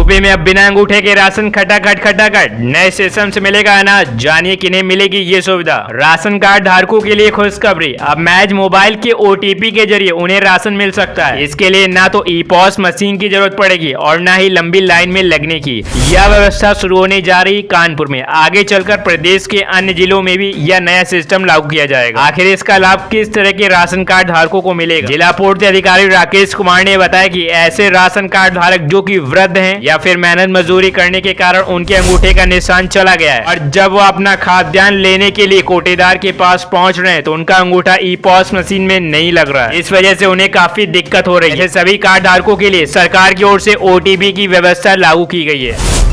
UP में अब बिना अंगूठे के राशन खटाखट नए सिस्टम से मिलेगा अनाज। जानिए किन्हें मिलेगी ये सुविधा। राशन कार्ड धारकों के लिए खुशखबरी, अब मैच मोबाइल के ओटीपी के जरिए उन्हें राशन मिल सकता है। इसके लिए ना तो ई-पॉस मशीन की जरूरत पड़ेगी और ना ही लंबी लाइन में लगने की। यह व्यवस्था शुरू होने जा रही कानपुर में, आगे चलकर प्रदेश के अन्य जिलों में भी यह नया सिस्टम लागू किया जाएगा। आखिर इसका लाभ किस तरह के राशन कार्ड धारकों को मिलेगा? जिला पूर्ति अधिकारी राकेश कुमार ने बताया कि ऐसे राशन कार्ड धारक जो कि वृद्ध हैं या फिर मेहनत मजदूरी करने के कारण उनके अंगूठे का निशान चला गया है और जब वो अपना खाद्यान्न लेने के लिए कोटेदार के पास पहुंच रहे हैं तो उनका अंगूठा ई-पॉस मशीन में नहीं लग रहा है। इस वजह से उन्हें काफी दिक्कत हो रही है। सभी कार्ड धारकों के लिए सरकार की ओर से ओटीपी की व्यवस्था लागू की गई है।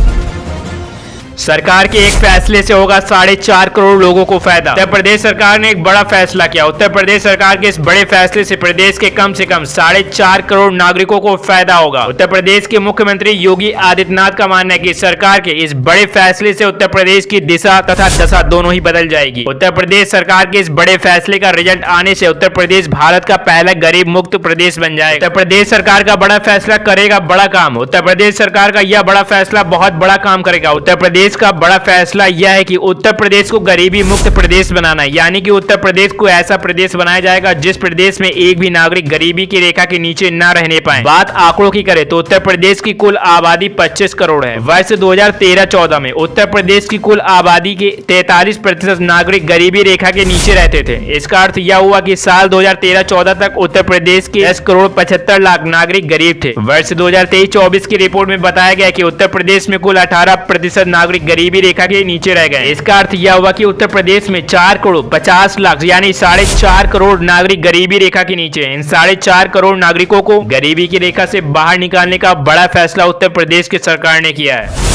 सरकार के एक फैसले से होगा 4.5 करोड़ लोगों को फायदा। उत्तर प्रदेश सरकार ने एक बड़ा फैसला किया। उत्तर प्रदेश सरकार के इस बड़े फैसले से प्रदेश के कम से कम 4.5 करोड़ नागरिकों को फायदा होगा। उत्तर प्रदेश के मुख्यमंत्री योगी आदित्यनाथ का मानना है कि सरकार के इस बड़े फैसले से उत्तर प्रदेश की दिशा तथा दशा दोनों ही बदल जाएगी। उत्तर प्रदेश सरकार के इस बड़े फैसले का रिजल्ट आने से उत्तर प्रदेश भारत का पहला गरीब मुक्त प्रदेश बन जाएगा। उत्तर प्रदेश सरकार का बड़ा फैसला करेगा बड़ा काम। उत्तर प्रदेश सरकार का यह बड़ा फैसला बहुत बड़ा काम करेगा। उत्तर प्रदेश का बड़ा फैसला यह है कि उत्तर प्रदेश को गरीबी मुक्त प्रदेश बनाना है, यानी कि उत्तर प्रदेश को ऐसा प्रदेश बनाया जाएगा जिस प्रदेश में एक भी नागरिक गरीबी की रेखा के नीचे न रहने पाए। बात आंकड़ों की करें तो उत्तर प्रदेश की कुल आबादी 25 करोड़ है। वर्ष 2013-14 में उत्तर प्रदेश की कुल आबादी के 43% नागरिक गरीबी रेखा के नीचे रहते थे। इसका अर्थ यह हुआ कि साल 2013-14 तक उत्तर प्रदेश के 10 करोड़ 75 लाख नागरिक गरीब थे। वर्ष 2023-24 की रिपोर्ट में बताया गया कि उत्तर प्रदेश में कुल 18% नागरिक गरीबी रेखा के नीचे रह गए। इसका अर्थ यह हुआ कि उत्तर प्रदेश में 4 करोड़ 50 लाख यानी 4.5 करोड़ नागरिक गरीबी रेखा के नीचे। इन 4.5 करोड़ नागरिकों को गरीबी की रेखा से बाहर निकालने का बड़ा फैसला उत्तर प्रदेश की सरकार ने किया है।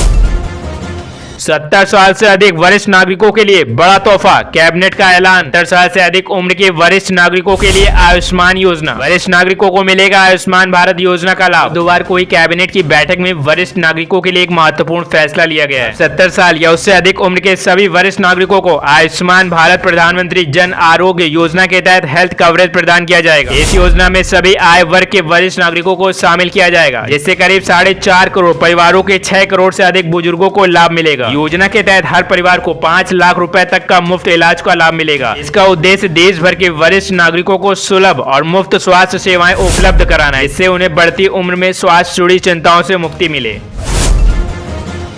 70 साल से अधिक वरिष्ठ नागरिकों के लिए बड़ा तोहफा, कैबिनेट का ऐलान। 70 साल से अधिक उम्र के वरिष्ठ नागरिकों के लिए आयुष्मान योजना। वरिष्ठ नागरिकों को मिलेगा आयुष्मान भारत योजना का लाभ। बुधवार को हुई कैबिनेट की बैठक में वरिष्ठ नागरिकों के लिए एक महत्वपूर्ण फैसला लिया गया है। 70 साल या उससे अधिक उम्र के सभी वरिष्ठ नागरिकों को आयुष्मान भारत प्रधानमंत्री जन आरोग्य योजना के तहत हेल्थ कवरेज प्रदान किया जाएगा। इस योजना में सभी आय वर्ग के वरिष्ठ नागरिकों को शामिल किया जाएगा, जिससे करीब 4.5 करोड़ परिवारों के 6 करोड़ से अधिक बुजुर्गों को लाभ मिलेगा। योजना के तहत हर परिवार को 5 लाख रुपए तक का मुफ्त इलाज का लाभ मिलेगा। इसका उद्देश्य देश भर के वरिष्ठ नागरिकों को सुलभ और मुफ्त स्वास्थ्य सेवाएं उपलब्ध कराना है। इससे उन्हें बढ़ती उम्र में स्वास्थ्य से जुड़ी चिंताओं से मुक्ति मिले।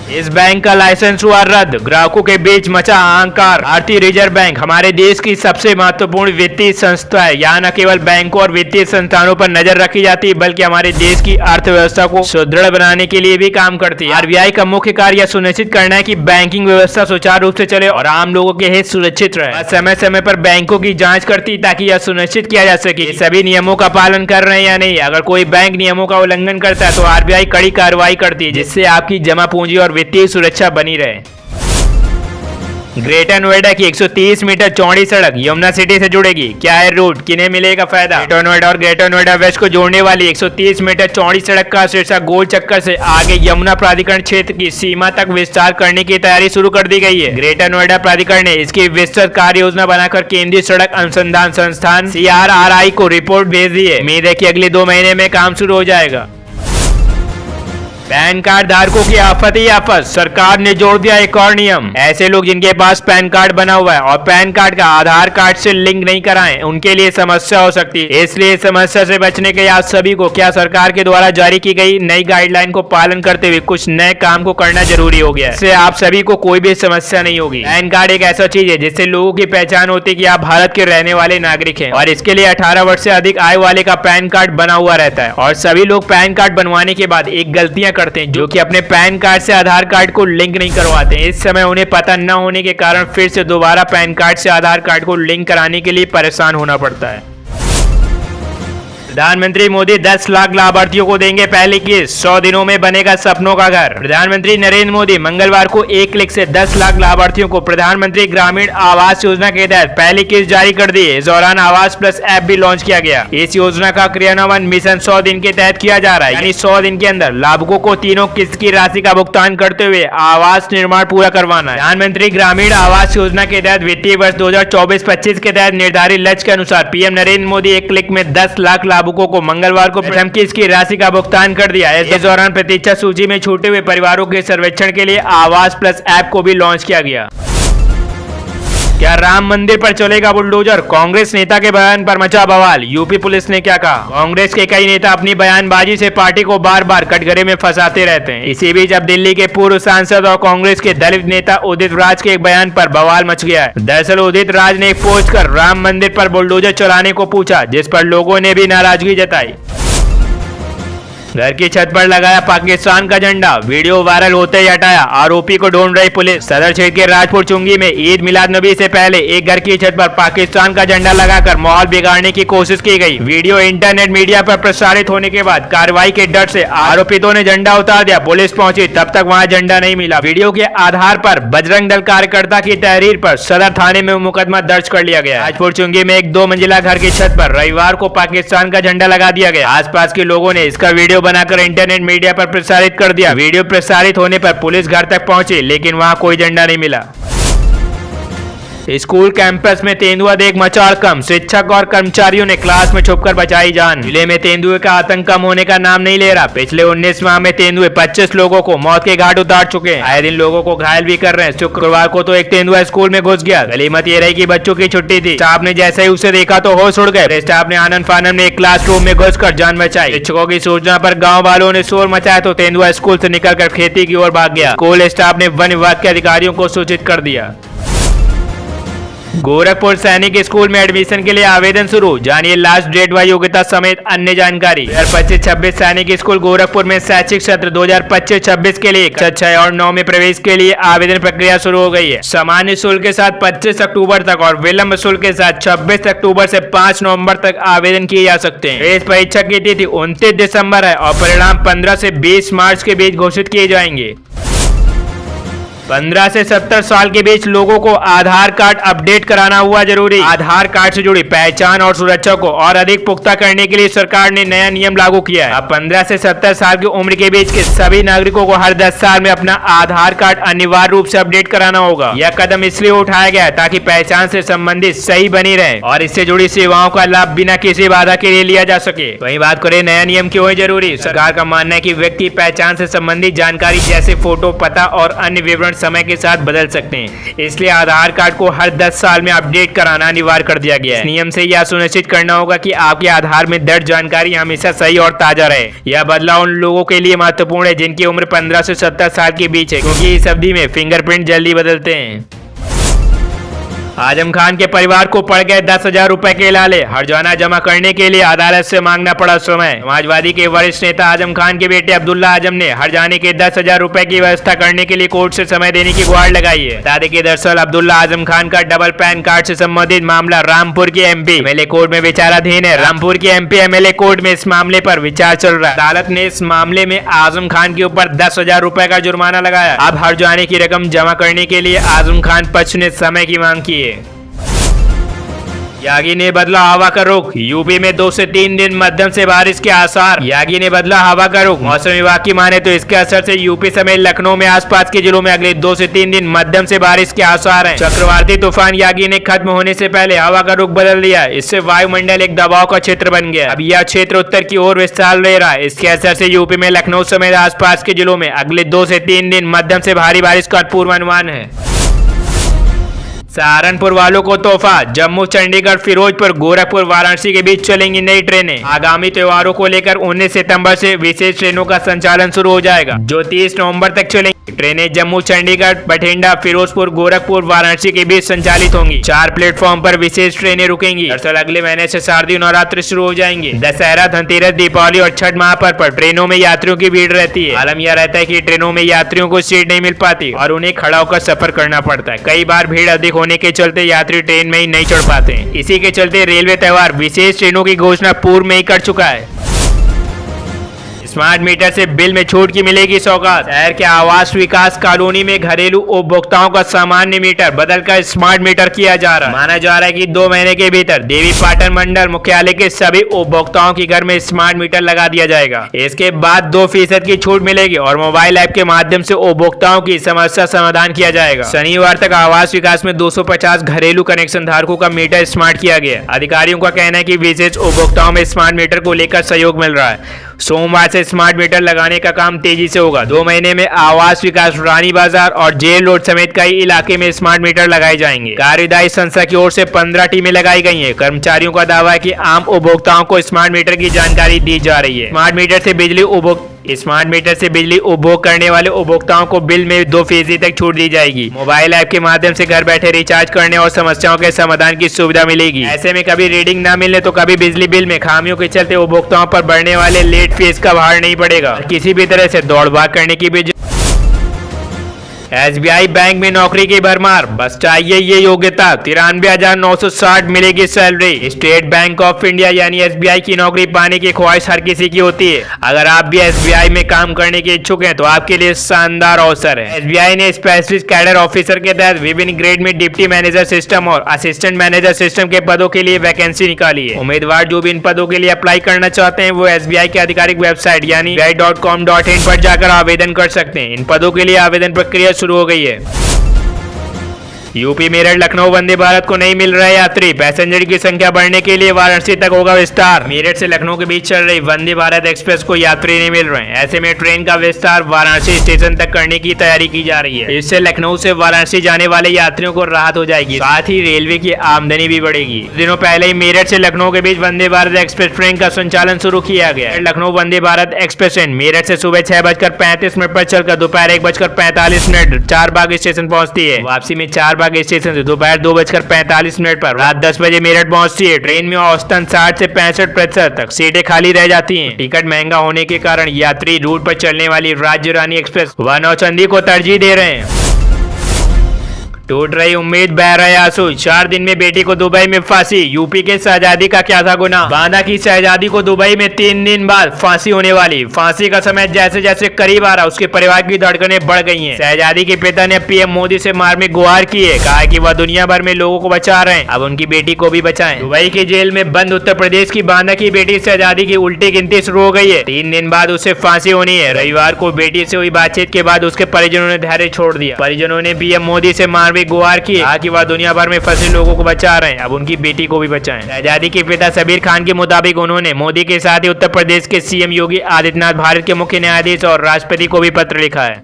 इस बैंक का लाइसेंस हुआ रद्द, ग्राहकों के बीच मचा हाहाकार। भारतीय रिजर्व बैंक हमारे देश की सबसे महत्वपूर्ण वित्तीय संस्था है। यहाँ न केवल बैंकों और वित्तीय संस्थानों पर नजर रखी जाती है, बल्कि हमारे देश की अर्थव्यवस्था को सुदृढ़ बनाने के लिए भी काम करती है। आरबीआई का मुख्य कार्य यह सुनिश्चित करना है कि बैंकिंग व्यवस्था सुचारू रूप से चले और आम लोगों के हित सुरक्षित रहे। समय समय पर बैंकों की जाँच करती ताकि यह सुनिश्चित किया जा सके सभी नियमों का पालन कर रहे हैं या नहीं। अगर कोई बैंक नियमों का उल्लंघन करता है तो आरबीआई कड़ी कार्रवाई करती है, जिससे आपकी जमा पूंजी और वित्तीय सुरक्षा बनी रहे। ग्रेटर नोएडा की 130 मीटर चौड़ी सड़क यमुना सिटी से जुड़ेगी। क्या है रूट, किन्हें मिलेगा फायदा? ग्रेटर नोएडा और ग्रेटर नोएडा वेस्ट को जोड़ने वाली 130 मीटर चौड़ी सड़क का शीर्षक गोल चक्कर से आगे यमुना प्राधिकरण क्षेत्र की सीमा तक विस्तार करने की तैयारी शुरू कर दी गई है। ग्रेटर नोएडा प्राधिकरण ने इसकी विस्तृत कार्य योजना बनाकर केंद्रीय सड़क अनुसंधान संस्थान CRRI को रिपोर्ट भेज दी है। उम्मीद है कि अगले 2 महीने में काम शुरू हो जाएगा। पैन कार्ड धारकों की आफत ही आफत, सरकार ने जोड़ दिया एक और नियम। ऐसे लोग जिनके पास पैन कार्ड बना हुआ है और पैन कार्ड का आधार कार्ड से लिंक नहीं कराएं, उनके लिए समस्या हो सकती है। इसलिए समस्या से बचने के लिए आप सभी को क्या सरकार के द्वारा जारी की गई नई गाइडलाइन को पालन करते हुए कुछ नए काम को करना जरूरी हो गया है। इससे आप सभी को कोई भी समस्या नहीं होगी। पैन कार्ड एक ऐसा चीज है जिससे लोगों की पहचान होती है कि आप भारत के रहने वाले नागरिक हैं और इसके लिए 18 वर्ष से अधिक आयु वाले का पैन कार्ड बना हुआ रहता है। और सभी लोग पैन कार्ड बनवाने के बाद एक गलतियां करते हैं, जो कि अपने पैन कार्ड से आधार कार्ड को लिंक नहीं करवाते हैं। इस समय उन्हें पता न होने के कारण फिर से दोबारा पैन कार्ड से आधार कार्ड को लिंक कराने के लिए परेशान होना पड़ता है। प्रधानमंत्री मोदी 10 लाख लाभार्थियों को देंगे पहली किस्त, 100 दिनों में बनेगा सपनों का घर। प्रधानमंत्री नरेंद्र मोदी मंगलवार को एक क्लिक से 10 लाख लाभार्थियों को प्रधानमंत्री ग्रामीण आवास योजना के तहत पहली किस्त जारी कर दी। इस दौरान आवास प्लस ऐप भी लॉन्च किया गया। इस योजना का क्रियान्वयन मिशन 100 दिन के तहत किया जा रहा है, यानी 100 दिन के अंदर लाभुकों को तीनों किस्त की राशि का भुगतान करते हुए आवास निर्माण पूरा करवाना है। प्रधानमंत्री ग्रामीण आवास योजना के तहत वित्तीय वर्ष 2024-25 के तहत निर्धारित लक्ष्य के अनुसार पीएम नरेंद्र मोदी एक क्लिक में 10 लाख लाभुकों लाभुकों को मंगलवार को प्रथम किस्त की राशि का भुगतान कर दिया। इस दौरान प्रतीक्षा सूची में छूटे हुए परिवारों के सर्वेक्षण के लिए आवास प्लस ऐप को भी लॉन्च किया गया। क्या राम मंदिर पर चलेगा बुलडोजर? कांग्रेस नेता के बयान पर मचा बवाल। यूपी पुलिस ने क्या कहा? कांग्रेस के कई नेता अपनी बयानबाजी से पार्टी को बार बार कटघरे में फंसाते रहते हैं। इसी बीच अब दिल्ली के पूर्व सांसद और कांग्रेस के दलित नेता उदित राज के एक बयान पर बवाल मच गया है। दरअसल उदित राज ने एक पोस्ट कर राम मंदिर पर बुलडोजर चलाने को पूछा, जिस पर लोगों ने भी नाराजगी जताई। घर की छत पर लगाया पाकिस्तान का झंडा, वीडियो वायरल होते ही हटाया, आरोपी को ढूंढ रही पुलिस। सदर क्षेत्र के राजपुर चुंगी में ईद मिलाद नबी से पहले एक घर की छत पर पाकिस्तान का झंडा लगाकर माहौल बिगाड़ने की कोशिश की गई। वीडियो इंटरनेट मीडिया पर प्रसारित होने के बाद कार्रवाई के डर से आरोपितों ने झंडा उतार दिया। पुलिस पहुंची तब तक वहां झंडा नहीं मिला। वीडियो के आधार पर बजरंग दल कार्यकर्ता की तहरीर पर सदर थाने में मुकदमा दर्ज कर लिया गया। राजपुर चुंगी में एक 2 मंजिला घर की छत पर रविवार को पाकिस्तान का झंडा लगा दिया गया। आसपास के लोगों ने इसका वीडियो बनाकर इंटरनेट मीडिया पर प्रसारित कर दिया। वीडियो प्रसारित होने पर पुलिस घर तक पहुंची, लेकिन वहां कोई झंडा नहीं मिला। स्कूल कैंपस में तेंदुआ देख मचा हड़कंप, शिक्षक और कर्मचारियों ने क्लास में छुपकर बचाई जान। जिले में तेंदुए का आतंक कम होने का नाम नहीं ले रहा। पिछले 19 माह में तेंदुए 25 लोगों को मौत के घाट उतार चुके हैं। आए दिन लोगों को घायल भी कर रहे हैं। शुक्रवार को तो एक तेंदुआ स्कूल में घुस गया। गलीमत ये रही कि बच्चों की छुट्टी थी। स्टाफ ने जैसे ही उसे देखा तो होश उड़ गए। स्टाफ ने आनंद फानन में एक क्लासरूम में घुसकर जान बचाई। शिक्षकों की सूचना पर गाँव वालों ने शोर मचाया तो तेंदुआ स्कूल से निकलकर खेती की ओर भाग गया। स्कूल स्टाफ ने वन विभाग के अधिकारियों को सूचित कर दिया। गोरखपुर सैनिक स्कूल में एडमिशन के लिए आवेदन शुरू, जानिए लास्ट डेट व योग्यता समेत अन्य जानकारी। 2025-26 सैनिक स्कूल गोरखपुर में शैक्षिक सत्र 2025-26 के लिए कक्षा 6 और 9 में प्रवेश के लिए आवेदन प्रक्रिया शुरू हो गई है। सामान्य शुल्क के साथ 25 अक्टूबर तक और विलंब शुल्क के साथ 26 अक्टूबर से 5 नवंबर तक आवेदन किए जा सकते हैं। इस परीक्षा की तिथि 29 दिसंबर है और परिणाम 15 से 20 मार्च के बीच घोषित किए जाएंगे। 15 से 70 साल के बीच लोगों को आधार कार्ड अपडेट कराना हुआ जरूरी। आधार कार्ड से जुड़ी पहचान और सुरक्षा को और अधिक पुख्ता करने के लिए सरकार ने नया नियम लागू किया है। अब 15 से 70 साल की उम्र के बीच के सभी नागरिकों को हर 10 साल में अपना आधार कार्ड अनिवार्य रूप से अपडेट कराना होगा। यह कदम इसलिए उठाया गया है ताकि पहचान से संबंधित सही बनी रहे और इससे जुड़ी सेवाओं का लाभ बिना किसी बाधा के लिए लिया जा सके। वहीं बात करें नया नियम क्यों है जरूरी, सरकार का मानना है कि व्यक्ति पहचान से संबंधित जानकारी जैसे फोटो, पता और अन्य विवरण समय के साथ बदल सकते हैं। इसलिए आधार कार्ड को हर 10 साल में अपडेट कराना अनिवार्य कर दिया गया है। नियम से यह सुनिश्चित करना होगा कि आपके आधार में दर्ज जानकारी हमेशा सही और ताजा रहे। यह बदलाव उन लोगों के लिए महत्वपूर्ण है जिनकी उम्र 15 से 70 साल के बीच है, क्योंकि इस अवधि में फिंगरप्रिंट जल्दी बदलते हैं। आजम खान के परिवार को पड़ गए 10,000 रुपए के लाले, हर्जाना जमा करने के लिए अदालत से मांगना पड़ा समय। समाजवादी के वरिष्ठ नेता आजम खान के बेटे अब्दुल्ला आजम ने हर्जाने के 10,000 रुपए की व्यवस्था करने के लिए कोर्ट से समय देने की गुहार लगाई है। बता दें कि दरअसल अब्दुल्ला आजम खान का डबल पैन कार्ड से संबंधित मामला रामपुर के एमपी एमएलए कोर्ट में विचाराधीन है। रामपुर के एमपी एमएलए कोर्ट में इस मामले पर विचार चल रहा है। अदालत ने इस मामले में आजम खान के ऊपर 10,000 रुपए का जुर्माना लगाया। अब हर्जाने की रकम जमा करने के लिए आजम खान पक्ष ने समय की मांग की है। यागी ने बदला हवा का रुख, यूपी में 2 से 3 दिन मध्यम से बारिश के आसार। यागी ने बदला हवा का रुख, मौसम विभाग की माने तो इसके असर से यूपी समेत लखनऊ में आसपास के जिलों में अगले 2 से 3 दिन मध्यम से बारिश के आसार हैं। चक्रवाती तूफान यागी ने खत्म होने से पहले हवा का रुख बदल दिया। इससे वायुमंडल एक दबाव का क्षेत्र बन गया। अब यह क्षेत्र उत्तर की ओर विस्तार ले रहा है। इसके असर से यूपी में लखनऊ समेत आसपास के जिलों में अगले 2 से 3 दिन मध्यम से भारी बारिश का पूर्वानुमान है। सहारनपुर वालों को तोहफा, जम्मू चंडीगढ़ फिरोजपुर गोरखपुर वाराणसी के बीच चलेंगी नई ट्रेनें। आगामी त्योहारों को लेकर 19 सितंबर से विशेष ट्रेनों का संचालन शुरू हो जाएगा, जो 30 नवंबर तक चलेंगी। ट्रेनें जम्मू चंडीगढ़ बठिंडा फिरोजपुर गोरखपुर वाराणसी के बीच संचालित होंगी। 4 प्लेटफॉर्म पर विशेष ट्रेनें रुकेंगी। दरअसल अगले महीने से शारदीय नवरात्र शुरू हो जाएंगे। दशहरा, धनतेरस, दीपावली और छठ महापर्व पर ट्रेनों में यात्रियों की भीड़ रहती है। आलम यह रहता है कि ट्रेनों में यात्रियों को सीट नहीं मिल पाती और उन्हें खड़ा होकर सफर करना पड़ता है। कई बार भीड़ अधिक होने के चलते यात्री ट्रेन में ही नहीं चढ़ पाते हैं। इसी के चलते रेलवे त्योहार विशेष ट्रेनों की घोषणा पूर्व में ही कर चुका है। स्मार्ट मीटर से बिल में छूट की मिलेगी सौगात। शहर के आवास विकास कॉलोनी में घरेलू उपभोक्ताओं का सामान्य मीटर बदलकर स्मार्ट मीटर किया जा रहा है। माना जा रहा है कि 2 महीने के भीतर देवी पाटन मंडल मुख्यालय के सभी उपभोक्ताओं के घर में स्मार्ट मीटर लगा दिया जाएगा। इसके बाद 2% की छूट मिलेगी और मोबाइल ऐप के माध्यम से उपभोक्ताओं की समस्या समाधान किया जाएगा। शनिवार तक आवास विकास में 250 घरेलू कनेक्शन धारकों का मीटर स्मार्ट किया गया। अधिकारियों का कहना है कि विशेष उपभोक्ताओं में स्मार्ट मीटर को लेकर सहयोग मिल रहा है। सोमवार से स्मार्ट मीटर लगाने का काम तेजी से होगा। 2 महीने में आवास विकास, रानी बाजार और जेल रोड समेत कई इलाके में स्मार्ट मीटर लगाए जाएंगे। कार्यदायी संस्था की ओर से 15 टीमें लगाई गई हैं। कर्मचारियों का दावा है कि आम उपभोक्ताओं को स्मार्ट मीटर की जानकारी दी जा रही है। स्मार्ट मीटर से बिजली उपभोग करने वाले उपभोक्ताओं को बिल में 2% तक छूट दी जाएगी। मोबाइल ऐप के माध्यम से घर बैठे रिचार्ज करने और समस्याओं के समाधान की सुविधा मिलेगी। ऐसे में कभी रीडिंग न मिलने तो कभी बिजली बिल में खामियों के चलते उपभोक्ताओं पर बढ़ने वाले लेट फीस का भार नहीं पड़ेगा। किसी भी तरह से दौड़ भाग करने की भी SBI बैंक में नौकरी की भरमार, बस चाहिए ये योग्यता। 93,960 मिलेगी salary. State bank of India यानी SBI की नौकरी पाने की ख्वाहिश हर किसी की होती है। अगर आप भी SBI में काम करने के इच्छुक हैं तो आपके लिए शानदार अवसर है। SBI ने स्पेशलिस्ट कैडर ऑफिसर के तहत विभिन्न ग्रेड में डिप्टी मैनेजर सिस्टम और असिस्टेंट मैनेजर सिस्टम के पदों के लिए वैकेंसी निकाली है। उम्मीदवार जो भी इन पदों के लिए अप्लाई करना चाहते हैं वो SBI की आधिकारिक वेबसाइट यानी sbi.com.in पर जाकर आवेदन कर सकते हैं। इन पदों के लिए आवेदन प्रक्रिया शुरू हो गई है। यूपी मेरठ लखनऊ वंदे भारत को नहीं मिल रहे यात्री। पैसेंजर की संख्या बढ़ने के लिए वाराणसी तक होगा विस्तार। मेरठ से लखनऊ के बीच चल रही वंदे भारत एक्सप्रेस को यात्री नहीं मिल रहे हैं। ऐसे में ट्रेन का विस्तार वाराणसी स्टेशन तक करने की तैयारी की जा रही है। इससे लखनऊ से वाराणसी जाने वाले यात्रियों को राहत हो जाएगी, साथ ही रेलवे की आमदनी भी बढ़ेगी। दिनों पहले ही मेरठ से लखनऊ के बीच वंदे भारत एक्सप्रेस ट्रेन का संचालन शुरू किया गया। लखनऊ वंदे भारत एक्सप्रेस ट्रेन मेरठ से सुबह 6:35 पर चलकर दोपहर 1:45 चारबाग स्टेशन पहुंचती है। वापसी में चारबाग स्टेशन से दोपहर 2:45 पर रात 10 बजे मेरठ पहुंचती है। ट्रेन में औसतन 60 से 65% तक सीटें खाली रह जाती हैं। टिकट महंगा होने के कारण यात्री रूट पर चलने वाली राज्य रानी एक्सप्रेस व नौचंदी को तरजीह दे रहे हैं। टूट रही उम्मीद, बह रहे आंसू। 4 दिन में बेटी को दुबई में फांसी। यूपी के शहजादी का क्या था गुनाह। बांदा की शहजादी को दुबई में 3 दिन बाद फांसी होने वाली। फांसी का समय जैसे जैसे करीब आ रहा उसके परिवार की धड़कनें बढ़ गई हैं। शहजादी के पिता ने PM मोदी से मार्मिक गुहार की है। कहा कि वह दुनिया भर में लोगों को बचा रहे हैं, अब उनकी बेटी को भी बचाएं। दुबई की जेल में बंद उत्तर प्रदेश की बांदा की बेटी शहजादी की उल्टी गिनती शुरू हो गई है। 3 दिन बाद उसे फांसी होनी है। रविवार को बेटी से हुई बातचीत के बाद उसके परिजनों ने धैर्य छोड़ दिया। परिजनों ने PM मोदी से मार्मिक गुहार की है कि वह दुनिया भर में फंसे लोगों को बचा रहे हैं, अब उनकी बेटी को भी बचाएं। शहजादी के पिता सबीर खान के मुताबिक उन्होंने मोदी के साथ ही उत्तर प्रदेश के CM योगी आदित्यनाथ, भारत के मुख्य न्यायाधीश और राष्ट्रपति को भी पत्र लिखा है।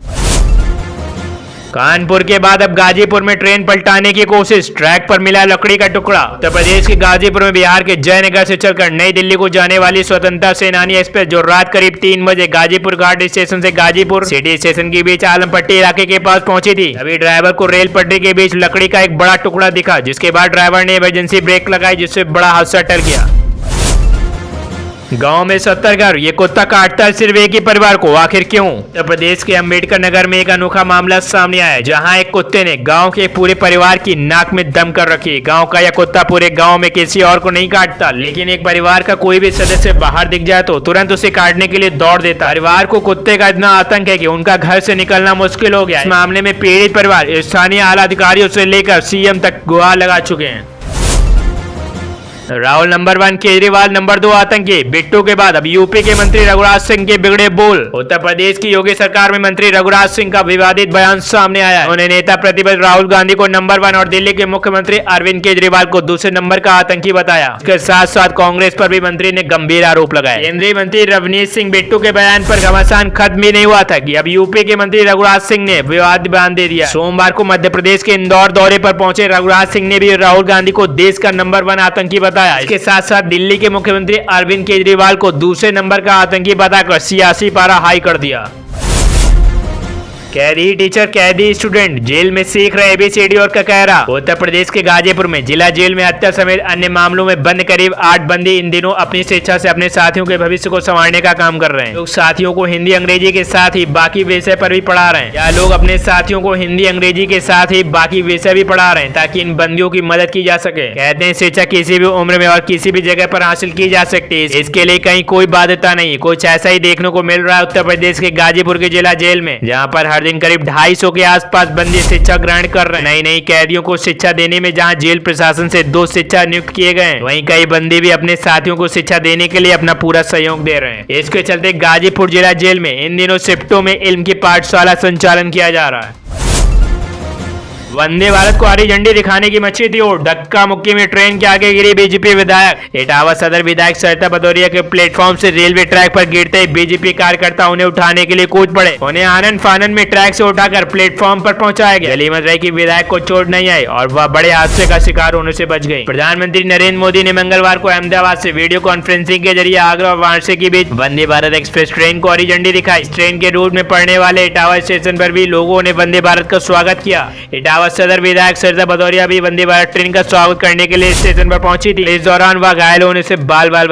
कानपुर के बाद अब गाजीपुर में ट्रेन पलटाने की कोशिश। ट्रैक पर मिला लकड़ी का टुकड़ा। उत्तर प्रदेश के गाजीपुर में बिहार के जयनगर से चलकर नई दिल्ली को जाने वाली स्वतंत्रता सेनानी एक्सप्रेस जो रात करीब 3 बजे गाजीपुर घाट स्टेशन से गाजीपुर सिटी स्टेशन के बीच आलमपट्टी इलाके के पास पहुंची थी, तभी ड्राइवर को रेल पटरी के बीच लकड़ी का एक बड़ा टुकड़ा दिखा, जिसके बाद ड्राइवर ने इमरजेंसी ब्रेक लगाई, जिससे बड़ा हादसा टल गया। गांव में 70 घर, ये कुत्ता काटता है सिर्फ एक ही परिवार को, आखिर क्यों? उत्तर प्रदेश के अंबेडकर नगर में एक अनोखा मामला सामने आया, जहां एक कुत्ते ने गांव के पूरे परिवार की नाक में दम कर रखी। गांव का यह कुत्ता पूरे गांव में किसी और को नहीं काटता, लेकिन एक परिवार का कोई भी सदस्य बाहर दिख जाए तो तुरंत उसे काटने के लिए दौड़ देता। परिवार को कुत्ते का इतना आतंक है कि उनका घर से निकलना मुश्किल हो गया। इस मामले में पीड़ित परिवार स्थानीय आला अधिकारियों से लेकर CM तक गुहार लगा चुके हैं। राहुल नंबर 1, केजरीवाल नंबर 2 आतंकी। बिट्टू के बाद अब यूपी के मंत्री रघुराज सिंह के बिगड़े बोल। उत्तर प्रदेश की योगी सरकार में मंत्री रघुराज सिंह का विवादित बयान सामने आया है। उन्होंने नेता प्रतिपक्ष राहुल गांधी को नंबर 1 और दिल्ली के मुख्यमंत्री अरविंद केजरीवाल को दूसरे नंबर का आतंकी बताया। इसके साथ साथ कांग्रेस पर भी मंत्री ने गंभीर आरोप लगाए। केंद्रीय मंत्री रवनीत सिंह बिट्टू के बयान पर घमासान खत्म भी नहीं हुआ था कि अब यूपी के मंत्री रघुराज सिंह ने विवादित बयान दे दिया। सोमवार को मध्य प्रदेश के इंदौर दौरे पर पहुंचे रघुराज सिंह ने भी राहुल गांधी को देश का नंबर 1 आतंकी बताया। इसके साथ साथ दिल्ली के मुख्यमंत्री अरविंद केजरीवाल को दूसरे नंबर का आतंकी बताकर सियासी पारा हाई कर दिया। कैदी टीचर कैदी स्टूडेंट जेल में सीख रहे ABCD और ककहरा। उत्तर प्रदेश के गाजीपुर में जिला जेल में हत्या समेत अन्य मामलों में बंद करीब 8 बंदी इन दिनों अपनी स्वेच्छा से अपने साथियों के भविष्य को संवारने का काम कर रहे हैं। लोग साथियों को हिंदी अंग्रेजी के साथ ही बाकी विषय पर भी पढ़ा रहे हैं। या लोग अपने साथियों को हिंदी अंग्रेजी के साथ ही बाकी विषय भी पढ़ा रहे हैं ताकि इन बंदियों की मदद की जा सके। कहते हैं स्वेच्छा किसी भी उम्र में और किसी भी जगह पर हासिल की जा सकती है, इसके लिए कहीं कोई बाध्यता नहीं। कुछ ऐसा ही देखने को मिल रहा है उत्तर प्रदेश के गाजीपुर के जिला जेल में, जहाँ पर हर दिन करीब 250 के आसपास बंदी शिक्षा ग्रहण कर रहे हैं। नई नई कैदियों को शिक्षा देने में जहाँ जेल प्रशासन से 2 शिक्षक नियुक्त किए गए, वहीं कई बंदी भी अपने साथियों को शिक्षा देने के लिए अपना पूरा सहयोग दे रहे हैं। इसके चलते गाजीपुर जिला जेल में इन दिनों शिफ्टों में इल्म की पाठशाला संचालन किया जा रहा है। वंदे भारत को हरी झंडी दिखाने की मची थी और धक्का मुक्की में ट्रेन के आगे गिरी बीजेपी विधायक। इटावा सदर विधायक सरिता भदौरिया के प्लेटफॉर्म से रेलवे ट्रैक पर गिरते ही बीजेपी कार्यकर्ता उन्हें उठाने के लिए कूद पड़े। उन्हें आनन फानन में ट्रैक से उठाकर प्लेटफॉर्म पर पहुंचाया गया। गली मत रही कि विधायक को चोट नहीं आई और वह बड़े हादसे का शिकार होने से बच गई। प्रधानमंत्री नरेंद्र मोदी ने मंगलवार को अहमदाबाद से वीडियो कॉन्फ्रेंसिंग के जरिए आगरा और वाराणसी के बीच वंदे भारत एक्सप्रेस ट्रेन को हरी झंडी दिखाई। ट्रेन के रूट में पड़ने वाले इटावा स्टेशन पर भी लोगों ने वंदे भारत का स्वागत किया। इटावा सदर विधायक सरिता भदौरिया भी वंदे भारत ट्रेन का स्वागत करने के लिए स्टेशन पर पहुंची थी। इस दौरान वह घायल होने से बाल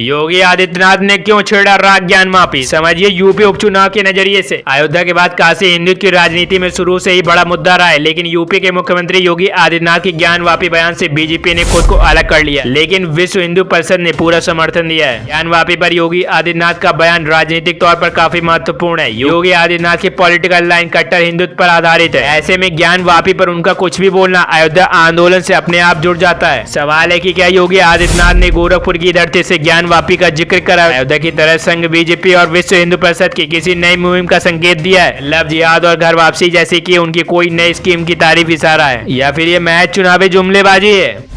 योगी आदित्यनाथ ने क्यों छेड़ा राग ज्ञान माफी, समझिए यूपी उपचुनाव के नजरिए से। अयोध्या के बाद काशी हिंदुत्व की राजनीति में शुरू से ही बड़ा मुद्दा रहा है, लेकिन यूपी के मुख्यमंत्री योगी आदित्यनाथ के ज्ञान वापी बयान से बीजेपी ने खुद को अलग कर लिया, लेकिन विश्व हिंदू परिषद ने पूरा समर्थन दिया है। ज्ञान वापी पर योगी आदित्यनाथ का बयान राजनीतिक तौर पर काफी महत्वपूर्ण है। योगी आदित्यनाथ की पॉलिटिकल लाइन कट्टर हिंदुत्व पर आधारित है। ऐसे में ज्ञान वापी पर उनका कुछ भी बोलना अयोध्या आंदोलन से अपने आप जुड़ जाता है। सवाल है कि क्या योगी आदित्यनाथ ने गोरखपुर की धरती से ज्ञान वापी का जिक्र करा अयोध्या की तरह संघ बीजेपी और विश्व हिंदू परिषद की किसी नई मुहिम का संकेत दिया है? लव जिहाद और घर वापसी जैसे कि उनकी कोई नई स्कीम की तारीफ इशारा है, या फिर ये महज चुनावी जुमलेबाजी है?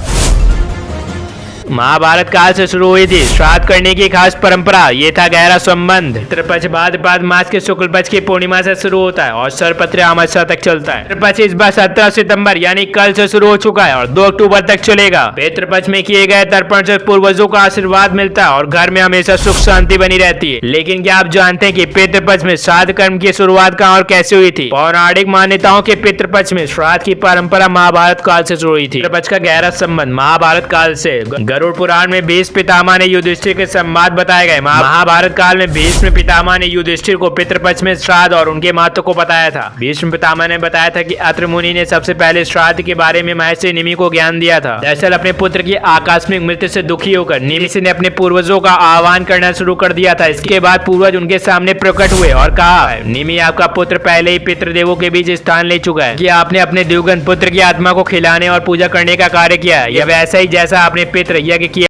महाभारत काल से शुरू हुई थी श्राद्ध करने की खास परंपरा। ये था गहरा संबंध। पितृपक्ष भाद्रपद मास के शुक्ल पक्ष की पूर्णिमा से शुरू होता है और सर्वपत्र अमावस्या तक चलता है। पितृपक्ष इस बार 17 सितंबर यानी कल से शुरू हो चुका है और 2 अक्टूबर तक चलेगा। पितृपक्ष में किए गए तर्पण से पूर्वजों का आशीर्वाद मिलता है और घर में हमेशा सुख शांति बनी रहती है। लेकिन क्या आप जानते हैं कि पितृपक्ष में श्राद्ध कर्म की शुरुआत कहाँ और कैसे हुई थी? पौराणिक मान्यताओं के पितृपक्ष में श्राद्ध की परंपरा महाभारत काल से शुरू हुई थी। पितृपक्ष का गहरा संबंध महाभारत काल से। गरुड़ पुराण में भीष्म पितामह ने युधिष्ठिर के संवाद बताए गए। महाभारत काल में भीष्म पितामह ने युधिष्ठिर को पितृपक्ष में श्राद्ध और उनके महत्व को बताया था। भीष्म पितामह ने बताया था कि अत्रि मुनि ने सबसे पहले श्राद्ध के बारे में महर्षि निमि को ज्ञान दिया था। दरअसल अपने पुत्र की आकस्मिक मृत्यु से दुखी होकर निमि ने अपने पूर्वजों का आह्वान करना शुरू कर दिया था। इसके बाद पूर्वज उनके सामने प्रकट हुए और कहा, निमि आपका पुत्र पहले ही पितृदेवों के बीच स्थान ले चुका है कि आपने अपने दिवंगत पुत्र की आत्मा को खिलाने और पूजा करने का कार्य किया है। यह वैसा ही जैसा आपने पितृ यज्ञ किया